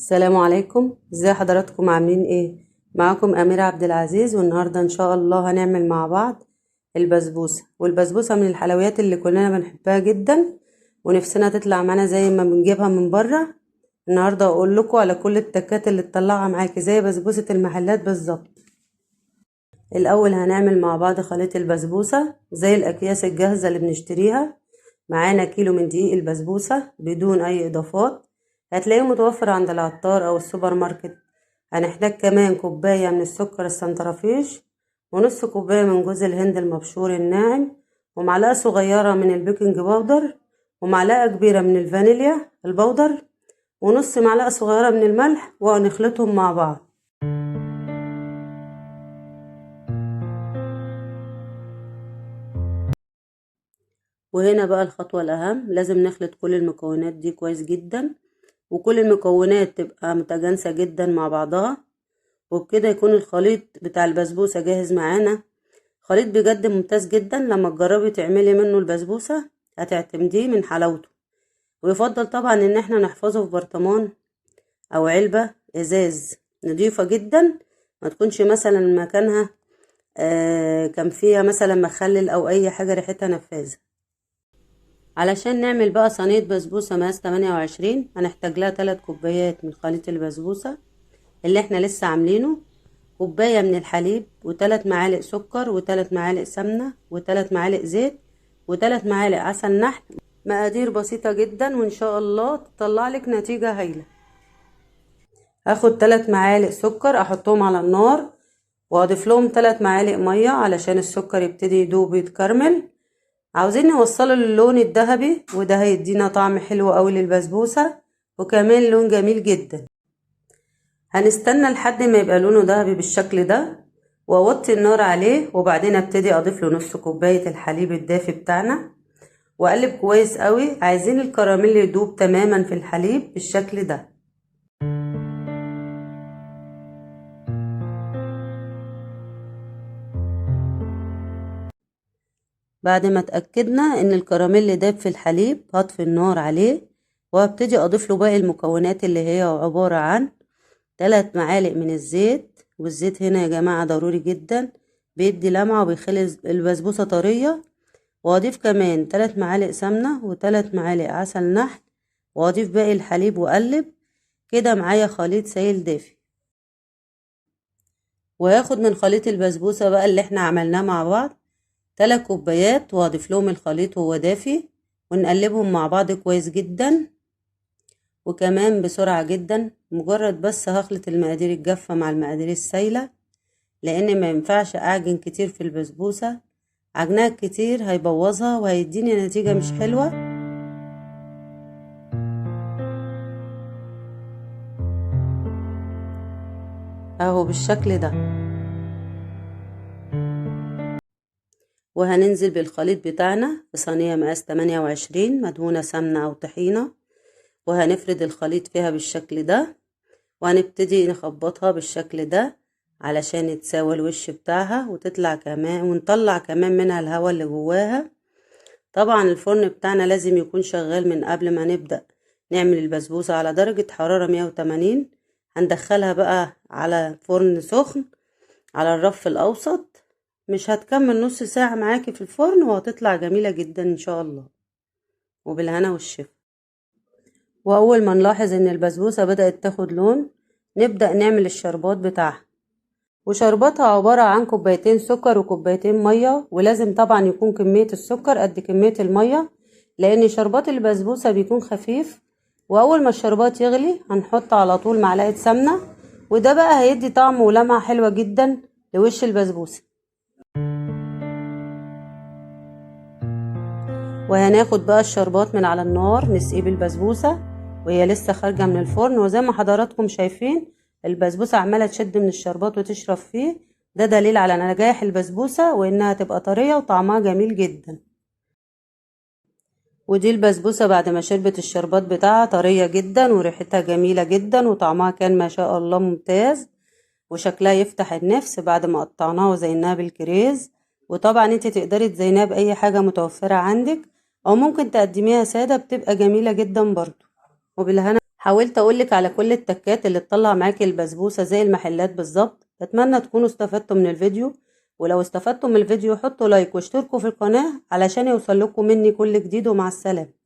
السلام عليكم، ازي حضراتكم؟ عاملين ايه؟ معاكم أميرة عبد العزيز، والنهاردة ان شاء الله هنعمل مع بعض البسبوسة. والبسبوسة من الحلويات اللي كلنا بنحبها جدا ونفسنا تطلع معانا زي ما بنجيبها من بره. النهاردة اقول لكم على كل التكات اللي تطلعها معاكي زي بسبوسة المحلات بالظبط. الاول هنعمل مع بعض خليط البسبوسة زي الاكياس الجاهزة اللي بنشتريها. معانا كيلو من دقيق البسبوسة بدون اي اضافات، هتلاقيه متوفر عند العطار او السوبر ماركت. هنحتاج كمان كوباية من السكر السنترفيش، ونص كوباية من جوز الهند المبشور الناعم، ومعلقة صغيرة من البيكنج باودر، ومعلقة كبيرة من الفانيليا البودر، ونص معلقة صغيرة من الملح، وهنخلطهم مع بعض. وهنا بقى الخطوة الأهم، لازم نخلط كل المكونات دي كويس جدا، وكل المكونات تبقى متجانسة جدا مع بعضها، وبكده يكون الخليط بتاع البسبوسة جاهز معانا. خليط بجد ممتاز جدا، لما تجربي تعملي منه البسبوسة هتعتمديه من حلاوته. ويفضل طبعا ان احنا نحفظه في برطمان او علبة ازاز نضيفة جدا، ما تكونش مثلا مكانها كان فيها مثلا مخلل او اي حاجة ريحتها نفاذة. علشان نعمل بقى صينية بسبوسة مقاس 28 هنحتاج لها 3 كوبايات من خليط البسبوسة اللي احنا لسه عاملينه، كوباية من الحليب، و3 معالق سكر، و3 معالق سمنة، و3 معالق زيت، و3 معالق عسل نحل. مقادير بسيطة جدا وان شاء الله تطلع لك نتيجة هايلة. هاخد 3 معالق سكر احطهم على النار، واضيف لهم 3 معالق مية علشان السكر يبتدي يدوب ويتكرمل. عاوزين نوصله للون الذهبي، وده هيدينا طعم حلو قوي للبسبوسة، وكمان لون جميل جدا. هنستنى لحد ما يبقى لونه ذهبي بالشكل ده، واوطي النار عليه، وبعدين ابتدي اضيف له نص كوبايه الحليب الدافي بتاعنا، واقلب كويس قوي. عايزين الكراميل يدوب تماما في الحليب بالشكل ده. بعد ما اتاكدنا ان الكراميل داب في الحليب هطفي النار عليه، وابتدي اضيف له باقي المكونات اللي هي عباره عن 3 معالق من الزيت. والزيت هنا يا جماعه ضروري جدا، بيدي لمعه وبيخلي البسبوسه طريه. واضيف كمان 3 معالق سمنة، و3 معالق عسل نحل، واضيف باقي الحليب واقلب. كده معايا خليط سائل دافي. وهاخد من خليط البسبوسة بقى اللي احنا عملناه مع بعض 3 كوبايات، واضيف لهم الخليط وهو دافي، ونقلبهم مع بعض كويس جدا. وكمان بسرعة جدا، مجرد بس هخلط المقادير الجافة مع المقادير السايلة، لان ما ينفعش اعجن كتير في البسبوسة. عجنها كتير هيبوظها وهيديني نتيجة مش حلوة. اهو بالشكل ده. وهننزل بالخليط بتاعنا في صينية مقاس 28 مدهونة سمنة او طحينة، وهنفرد الخليط فيها بالشكل ده، وهنبتدي نخبطها بالشكل ده علشان يتساوى الوش بتاعها وتطلع كمان، ونطلع كمان منها الهواء اللي جواها. طبعا الفرن بتاعنا لازم يكون شغال من قبل ما نبدأ نعمل البسبوسة على درجة حرارة 180. هندخلها بقى على فرن سخن على الرف الأوسط، مش هتكمل نص ساعة معاكي في الفرن وهتطلع جميلة جدا ان شاء الله. وبالهنا والشفا. واول ما نلاحظ ان البسبوسة بدأت تاخد لون، نبدأ نعمل الشربات بتاعها. وشرباتها عبارة عن كوبايتين سكر وكوبايتين مية، ولازم طبعا يكون كمية السكر قد كمية المية، لان شربات البسبوسة بيكون خفيف. واول ما الشربات يغلي هنحط على طول معلقة سمنة، وده بقى هيدي طعم ولمعة حلوة جدا لوش البسبوسة. وهناخد بقى الشربات من على النار نسقيه بالبسبوسة وهي لسه خارجة من الفرن، وزي ما حضراتكم شايفين البسبوسة عمالة تشد من الشربات وتشرب فيه. ده دليل على نجاح البسبوسة وانها تبقى طرية وطعمها جميل جدا. ودي البسبوسة بعد ما شربت الشربات بتاعها طرية جدا وريحتها جميلة جدا وطعمها كان ما شاء الله ممتاز، وشكلها يفتح النفس بعد ما قطعناها وزيناها بالكريز. وطبعا انت تقدري تزينها باي حاجة متوفرة عندك، او ممكن تقدميها سادة بتبقى جميلة جدا برضو. وبالهنا. حاولت اقولك على كل التكات اللي تطلع معاكي البسبوسة زي المحلات بالظبط. اتمنى تكونوا استفدتوا من الفيديو، ولو استفدتوا من الفيديو حطوا لايك واشتركوا في القناة علشان يوصل لكم مني كل جديد، ومع السلامة.